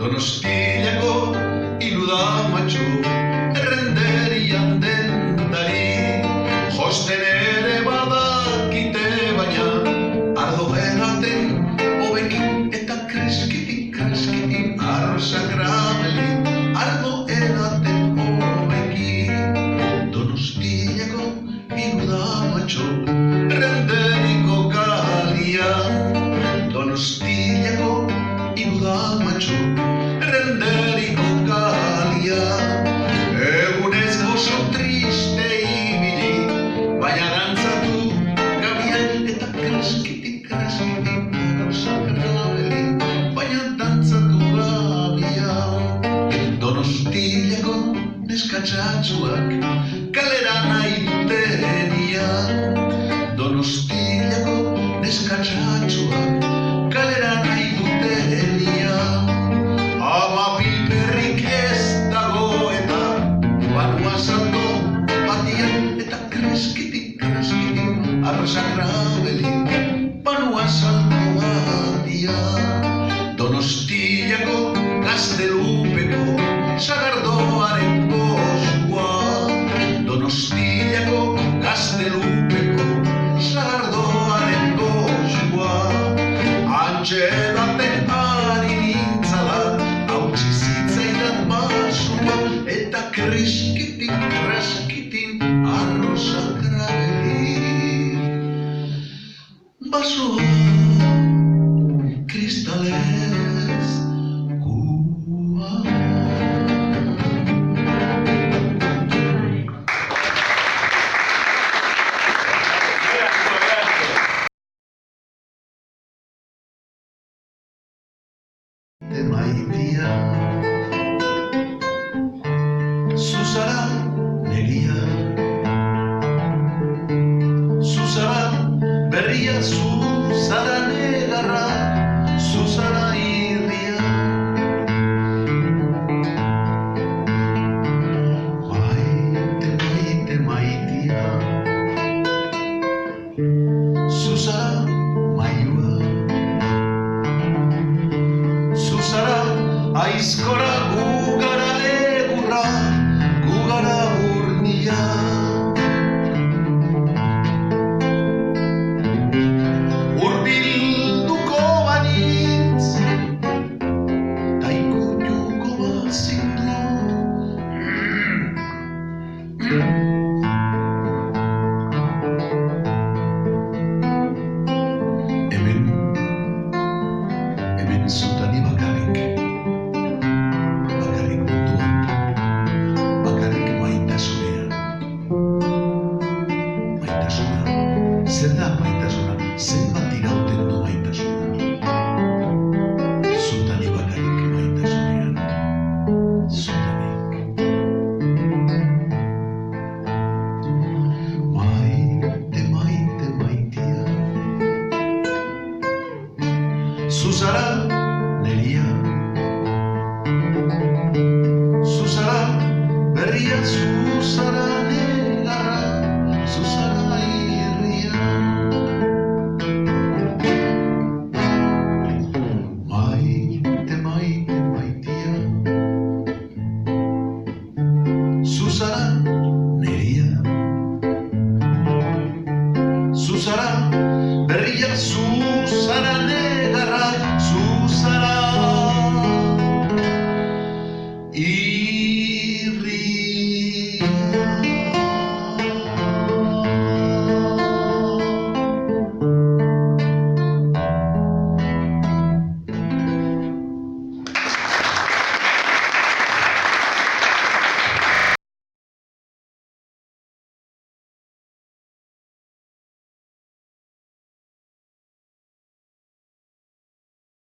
Donostiako irudamatxo errenderian dendari josten ere badakite baina ardo edaten hobekin eta kreskitin arrosa grabelin ardo edaten hobekin Donostiako irudamatxo errenderiko kalian Donostiako irudamatxo errenderiko kalian egunez oso triste ibili baina dantzatu gabian eta kreskitin arrosa grabelin baina dantzatu gabian Donostiako neskatxatxuak kalera nahi dutenian Donostiako neskatxatxuak kalera nahi dutenian ama pilperrik ez dago eta banua salto batian eta kreskitin arrosa grabelin banua salto batian Donostiako gaztelupeko sagardoaren goxua Donostiako gaztelupeko sagardoaren goxua Antxedaten ari nintzala hautsi zitzaidan basua eta kreskitin arrosa grabelin basua kristalez kua de maitia zuzara negia zuzara berria zuzara negarra zuzara irria maite maitia zuzara maiua Zuzara aizkora